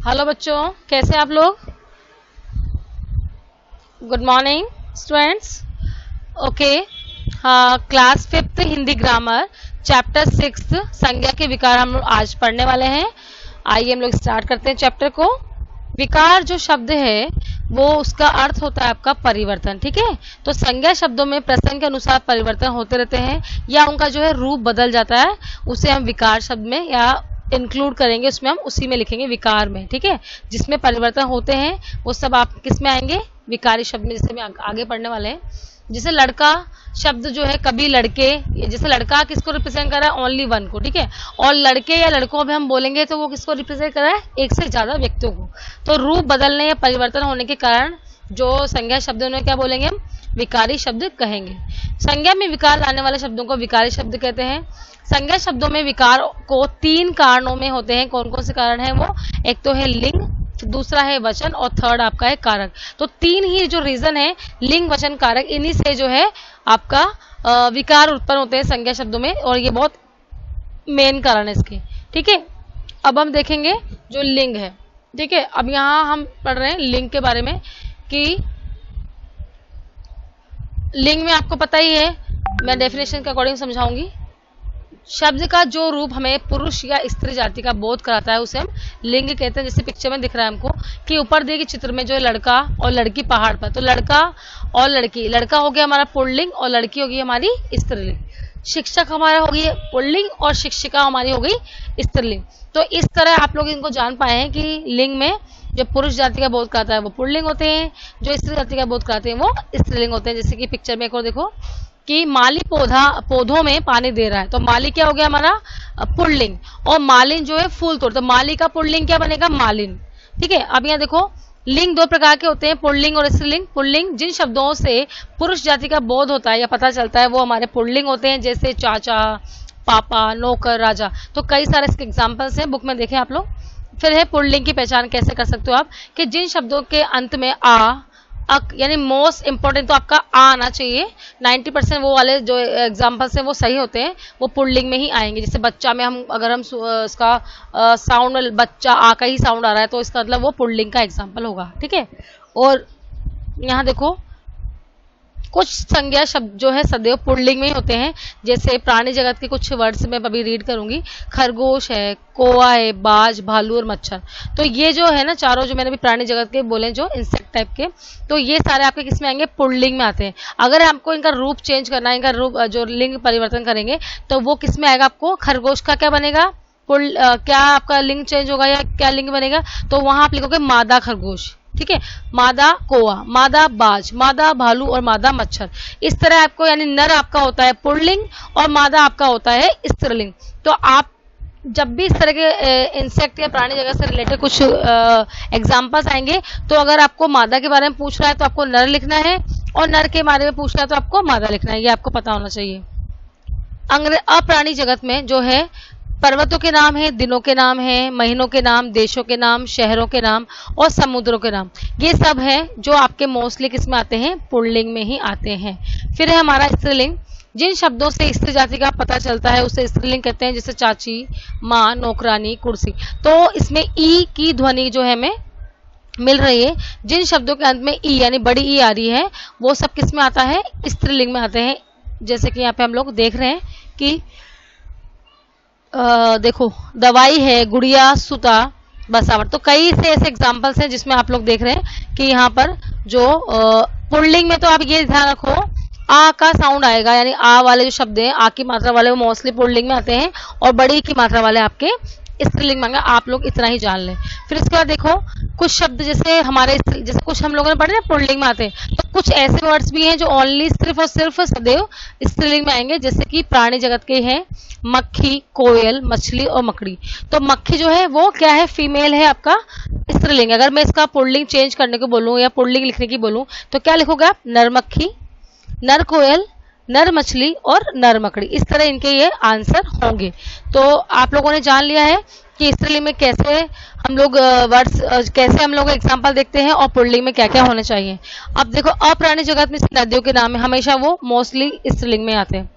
Hello बच्चों, कैसे आप लोग? Good morning students. ओके, हाँ, class 5th Hindi grammar chapter 6 संज्ञा के विकार हम लोग आज पढ़ने वाले हैं। आइए हम लोग स्टार्ट करते हैं चैप्टर को। विकार जो शब्द है वो उसका अर्थ होता है आपका परिवर्तन। ठीक है, तो संज्ञा शब्दों में प्रसंग के अनुसार परिवर्तन होते रहते हैं या उनका जो है रूप बदल जाता है, उसे हम विकार शब्द में या इंक्लूड करेंगे, उसमें हम उसी में लिखेंगे विकार में। ठीक है, जिसमें परिवर्तन होते हैं वो सब आप किस में आएंगे? विकारी शब्द में, जिसे हम आगे पढ़ने वाले हैं। जैसे लड़का शब्द जो है, कभी लड़के, जैसे लड़का किसको रिप्रेजेंट कर रहा है? ओनली वन को। ठीक है, और लड़के या लड़कों में हम बोलेंगे तो वो किसको रिप्रेजेंट कर रहा है? एक से ज्यादा व्यक्तियों को। तो रूप बदलने या परिवर्तन होने के कारण जो संज्ञा शब्द में क्या बोलेंगे? हम विकारी शब्द कहेंगे। संज्ञा में विकार लाने वाले शब्दों को विकारी शब्द कहते हैं। संज्ञा शब्दों में विकार को 3 कारणों में होते हैं। कौन कौन से कारण है वो? एक तो है लिंग, दूसरा है वचन और थर्ड आपका है कारक। तो 3 ही जो रीजन है, लिंग, वचन, कारक, इन्हीं से जो है आपका विकार उत्पन्न होते हैं संज्ञा शब्दों में, और ये बहुत मेन कारण है इसके। ठीक है, अब हम देखेंगे जो लिंग है। ठीक है, अब यहाँ हम पढ़ रहे हैं लिंग के बारे में कि लिंग में आपको पता ही है, मैं डेफिनेशन के अकॉर्डिंग समझाऊंगी। शब्द का जो रूप हमें पुरुष या स्त्री जाति का बोध कराता है उसे हम लिंग कहते हैं। जैसे पिक्चर में दिख रहा है हमको कि ऊपर दिए गए चित्र में जो है लड़का और लड़की पहाड़ पर, तो लड़का और लड़की, लड़का हो गया हमारा पुल्लिंग और लड़की होगी हमारी स्त्रीलिंग। शिक्षक हमारा हो गई पुल्लिंग और शिक्षिका हमारी हो गई स्त्रीलिंग। तो इस तरह आप लोग इनको जान पाए हैं कि लिंग में जो पुरुष जाति का बोध कराता है वो पुल्लिंग होते हैं, जो स्त्री जाति का बोध कराते हैं वो स्त्रीलिंग होते हैं। जैसे कि पिक्चर में एक और देखो कि माली पौधों में पानी दे रहा है, तो माली क्या हो गया हमारा? पुल्लिंग। और मालिन जो है फूल तोड़, तो माली का पुल्लिंग क्या बनेगा? मालिन। ठीक है, अब यहाँ देखो लिंग 2 प्रकार के होते हैं, पुल्लिंग और स्त्रीलिंग। पुल्लिंग जिन शब्दों से पुरुष जाति का बोध होता है या पता चलता है वो हमारे पुल्लिंग होते हैं, जैसे चाचा, पापा, नौकर, राजा। तो कई सारे इसके एग्जाम्पल्स हैं, बुक में देखें आप लोग। फिर है पुल्लिंग की पहचान कैसे कर सकते हो आप, कि जिन शब्दों के अंत में आ, अक, यानी मोस्ट इंपॉर्टेंट तो आपका आ आना चाहिए। 90% वो वाले जो एग्जाम्पल्स हैं वो सही होते हैं, वो पुल्लिंग में ही आएंगे। जैसे बच्चा में हम अगर हम इसका साउंड, बच्चा आ का ही साउंड आ रहा है तो इसका मतलब वो पुल्लिंग का एग्जाम्पल होगा। ठीक है, और यहाँ देखो कुछ संज्ञा शब्द जो है सदैव पुल्लिंग में ही होते हैं। जैसे प्राणी जगत के कुछ वर्ड्स में अभी रीड करूंगी। खरगोश है, कौवा है, बाज, भालू और मच्छर। तो ये जो है ना चारों जो मैंने अभी प्राणी जगत के बोले, जो इंसेक्ट टाइप के, तो ये सारे आपके किस में आएंगे? पुल्लिंग में आते हैं। अगर आपको इनका रूप चेंज करना है, इनका रूप जो लिंग परिवर्तन करेंगे तो वो किस में आएगा? आपको खरगोश का क्या बनेगा? क्या आपका लिंग चेंज होगा या क्या लिंग बनेगा? तो वहां आप लिखोगे मादा खरगोश। ठीक है, मादा कौवा, मादा बाज, मादा भालू और मादा मच्छर। इस तरह आपको, यानी नर आपका होता है पुल्लिंग और मादा आपका होता है स्त्रीलिंग। तो आप जब भी इस तरह के इंसेक्ट या प्राणी जगत से रिलेटेड कुछ एग्जाम्पल्स आएंगे, तो अगर आपको मादा के बारे में पूछ रहा है तो आपको नर लिखना है, और नर के बारे में पूछ रहा है तो आपको मादा लिखना है। ये आपको पता होना चाहिए। अप्राणी जगत में जो है पर्वतों के नाम है, दिनों के नाम है, महीनों के नाम, देशों के नाम, शहरों के नाम और समुद्रों के नाम, ये सब है जो आपके मोस्टली किसमें आते हैं? पुल्लिंग में ही आते हैं। फिर है हमारा स्त्रीलिंग। जिन शब्दों से स्त्री जाति का पता चलता है उसे स्त्रीलिंग कहते हैं, जैसे चाची, माँ, नौकरानी, कुर्सी। तो इसमें ई की ध्वनि जो है हमें मिल रही है। जिन शब्दों के अंत में ई यानी बड़ी ई आ रही है वो सब किस में आता है? स्त्रीलिंग में आते हैं। जैसे कि यहाँ पे हम लोग देख रहे हैं कि देखो दवाई है, गुड़िया, सुता, बसावट। तो कई से ऐसे एग्जाम्पल्स हैं जिसमें आप लोग देख रहे हैं कि यहाँ पर जो पुल्लिंग में, तो आप ये ध्यान रखो आ का साउंड आएगा, यानी आ वाले जो शब्द हैं, आ की मात्रा वाले वो मोस्टली पुल्लिंग में आते हैं, और बड़ी की मात्रा वाले आपके स्त्रीलिंग में। आप लोग इतना ही जान लें। फिर इसके बाद देखो कुछ शब्द जैसे हमारे, जैसे कुछ हम लोगों ने पढ़े ना पुल्लिंग में आते हैं, तो कुछ ऐसे वर्ड्स भी हैं जो ओनली सिर्फ और सिर्फ सदैव स्त्रीलिंग में आएंगे। जैसे कि प्राणी जगत के हैं मक्खी, कोयल, मछली और मकड़ी। तो मक्खी जो है वो क्या है? फीमेल है आपका स्त्रीलिंग। अगर मैं इसका पुल्लिंग चेंज करने को बोलूं या पुल्लिंग लिखने की बोलूं तो क्या लिखोगे आप? नर मक्खी, नर कोयल, नर मछली और नर मकड़ी। इस तरह इनके ये आंसर होंगे। तो आप लोगों ने जान लिया है कि स्त्रीलिंग में कैसे हम लोग वर्ड्स, कैसे हम लोग एग्जाम्पल देखते हैं और पुल्लिंग में क्या क्या होने चाहिए। अब देखो अप्राणी जगत में नदियों के नाम है, हमेशा वो मोस्टली स्त्रीलिंग में आते हैं।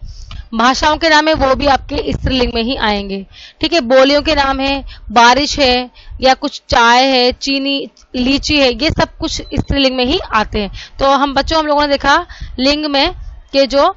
भाषाओं के नाम है वो भी आपके स्त्रीलिंग में ही आएंगे। ठीक है, बोलियों के नाम है, बारिश है, या कुछ चाय है, चीनी, लीची है, ये सब कुछ स्त्रीलिंग में ही आते हैं। तो हम बच्चों हम लोगों ने देखा लिंग में कि जो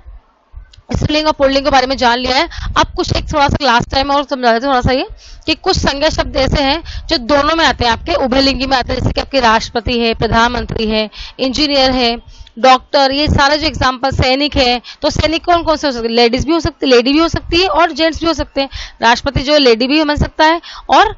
स्त्रीलिंग और पुल्लिंग के बारे में जान लिया है। अब कुछ एक थोड़ा सा लास्ट टाइम और समझा देते हैं थोड़ा सा ये कि कुछ संज्ञा शब्द ऐसे हैं जो दोनों में आते हैं, आपके उभयलिंगी में आते हैं, जैसे कि आपके राष्ट्रपति है, प्रधानमंत्री है, इंजीनियर है, डॉक्टर, ये सारे जो एग्जाम्पल, सैनिक है। तो सैनिक कौन कौन से हो सकते हैं? लेडीज भी हो सकती है, लेडी भी हो सकती है और जेंट्स भी हो सकते हैं। राष्ट्रपति जो है लेडी भी बन सकता है और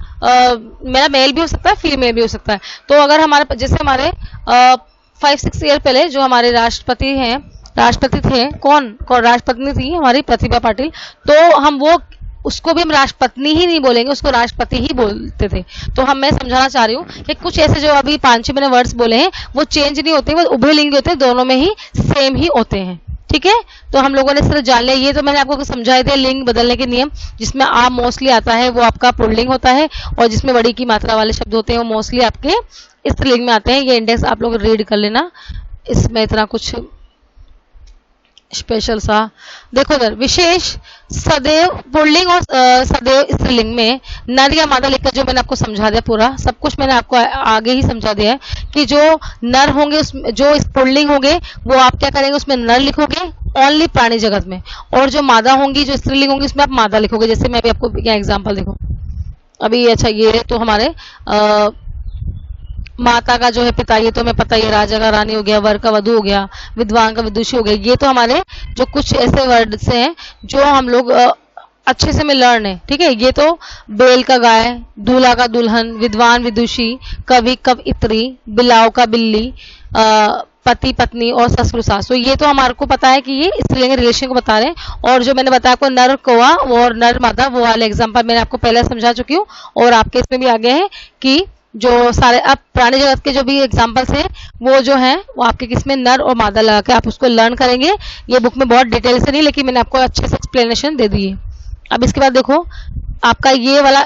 मेरा मेल भी हो सकता है, फीमेल भी हो सकता है। तो अगर हमारे जैसे हमारे 5-6 ईयर पहले जो हमारे राष्ट्रपति थे, कौन राष्ट्रपति थी हमारी प्रतिभा पाटिल, तो हम वो उसको भी हम राष्ट्रपत्नी ही नहीं बोलेंगे, उसको राष्ट्रपति ही बोलते थे। तो मैं समझाना चाह रही हूँ कि कुछ ऐसे जो अभी 5-6 मैंने वर्ड्स बोले हैं वो चेंज नहीं होते, वो उभयलिंगी होते हैं, दोनों में ही सेम ही होते हैं। ठीक है, तो हम लोगों ने सिर्फ जान लिया। ये तो मैंने आपको समझाए थे लिंग बदलने के नियम, जिसमें आ मोस्टली आता है वो आपका पुल्लिंग होता है, और जिसमें बड़ी की मात्रा वाले शब्द होते हैं वो मोस्टली आपके स्त्रीलिंग में आते हैं। ये इंडेक्स आप लोग रीड कर लेना, इसमें इतना कुछ स्पेशल सा देखो इधर। विशेष सदैव पुल्लिंग और सदैव स्त्रीलिंग में नर या मादा लिखकर, जो मैंने आपको समझा दिया, पूरा सब कुछ मैंने आपको आगे ही समझा दिया है कि जो नर होंगे उसमें, जो पुल्लिंग होंगे वो आप क्या करेंगे, उसमें नर लिखोगे ओनली प्राणी जगत में, और जो मादा होंगी, जो स्त्रीलिंग होंगी, उसमें आप मादा लिखोगे। जैसे मैं अभी आपको क्या एग्जाम्पल देखो अभी, अच्छा ये तो हमारे माता का जो है पिता, ये तो हमें पता ही है, राजा का रानी हो गया, वर का वधु हो गया, विद्वान का विदुषी हो गया। ये तो हमारे जो कुछ ऐसे वर्ड से हैं जो हम लोग अच्छे से में लर्न है। ठीक है, ये तो बेल का गाय, दूल्हा का दुल्हन, विद्वान विदुषी, कवि कवयित्री, बिलाव का बिल्ली, पति पत्नी और ससुर सास। तो ये तो हमारे को पता है कि ये स्त्रीलिंग रिलेशन को बता रहे हैं। और जो मैंने बताया आपको नर कौवा और नर मादा, वो वाले एग्जाम्पल मैंने आपको पहले समझा चुकी हूँ, और आपके इसमें भी आगे है कि जो सारे अब प्राणी जगत के जो भी एग्जाम्पल्स हैं वो जो है वो आपके किसमें नर और मादा लगा के आप उसको लर्न करेंगे। ये बुक में बहुत डिटेल से नहीं, लेकिन मैंने आपको अच्छे से एक्सप्लेनेशन दे दी है। अब इसके बाद देखो आपका ये वाला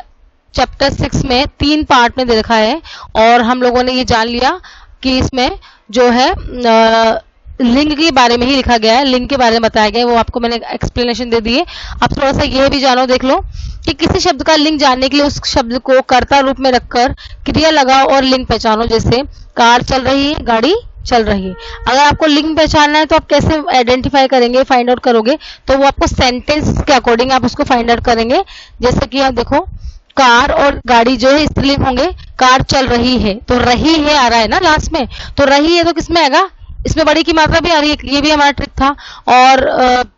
चैप्टर 6 में 3 पार्ट में दे रखा है, और हम लोगों ने ये जान लिया कि इसमें जो है लिंग के बारे में ही लिखा गया है, लिंग के बारे में बताया गया है, वो आपको मैंने एक्सप्लेनेशन दे दी है। अब थोड़ा सा ये भी जानो, देख लो कि किसी शब्द का लिंग जानने के लिए उस शब्द को कर्ता रूप में रखकर क्रिया लगाओ और लिंग पहचानो। जैसे कार चल रही है, गाड़ी चल रही है। अगर आपको लिंग पहचानना है तो आप कैसे आइडेंटिफाई करेंगे, फाइंड आउट करोगे? तो वो आपको सेंटेंस के अकॉर्डिंग आप उसको फाइंड आउट करेंगे। जैसे कि आप देखो कार और गाड़ी जो है स्त्रीलिंग होंगे, कार चल रही है तो रही है आ रहा है ना लास्ट में, तो रही है तो किसमें आएगा, इसमें बड़ी की मात्रा भी आ रही है। ये भी हमारा ट्रिक था, और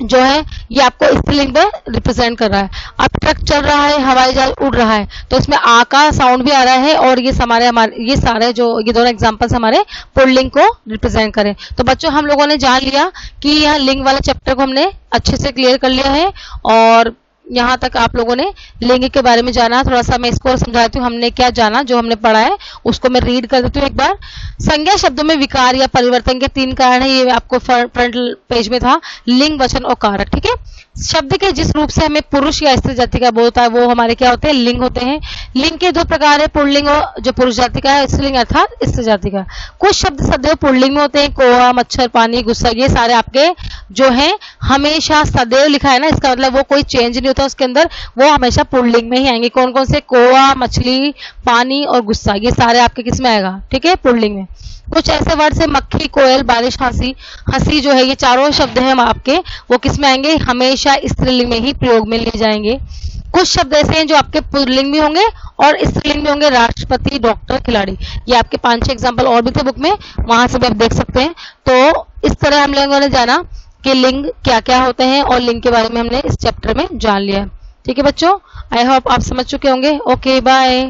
जो है ये आपको स्त्रीलिंग में रिप्रेजेंट कर रहा है। अब ट्रक चल रहा है, हवाई जहाज उड़ रहा है, तो इसमें आ का साउंड भी आ रहा है, और ये सारे जो ये दोनों एग्जांपल्स हमारे पुल्लिंग को रिप्रेजेंट करें। तो बच्चों हम लोगों ने जान लिया कि यह लिंग वाला चैप्टर को हमने अच्छे से क्लियर कर लिया है, और यहाँ तक आप लोगों ने लिंग के बारे में जाना। थोड़ा सा मैं इसको समझाती हूँ, हमने क्या जाना, जो हमने पढ़ा है उसको मैं रीड कर देती हूँ एक बार। संज्ञा शब्दों में विकार या परिवर्तन के 3 कारण है, ये आपको फ्रंट पेज में था, लिंग, वचन और कारक। ठीक है, शब्द के जिस रूप से हमें पुरुष या स्त्री जाति का बोध होता है वो हमारे क्या होते हैं, लिंग होते हैं। लिंग के 2 प्रकार है, पुल्लिंग और जो पुरुष जाति का है, स्त्रीलिंग अर्थात स्त्री जाति का। कुछ शब्द सदैव पुल्लिंग में होते हैं, कौवा, मच्छर, पानी, गुस्सा, ये सारे आपके जो है हमेशा सदैव लिखा है ना, इसका मतलब वो कोई चेंज नहीं होता उसके अंदर, वो हमेशा पुल्लिंग में ही आएंगे। कौन कौन से, कौवा, मछली, पानी और गुस्सा, ये सारे आपके किस में आएगा, ठीक है, पुल्लिंग में। कुछ ऐसे वर्ड से मक्खी, कोयल, बारिश, हंसी जो है, ये चारों शब्द हैं आपके, वो किस में आएंगे, हमेशा स्त्रीलिंग में ही प्रयोग में लिए जाएंगे। कुछ शब्द ऐसे हैं जो आपके पुल्लिंग भी होंगे और स्त्रीलिंग में होंगे, राष्ट्रपति, डॉक्टर, खिलाड़ी। ये आपके 5-6 एग्जाम्पल और भी थे बुक में, वहां से भी आप देख सकते हैं। तो इस तरह हम लोगों ने जाना कि लिंग क्या क्या होते हैं, और लिंग के बारे में हमने इस चैप्टर में जान लिया। ठीक है बच्चों, आई होप आप समझ चुके होंगे। Okay, bye.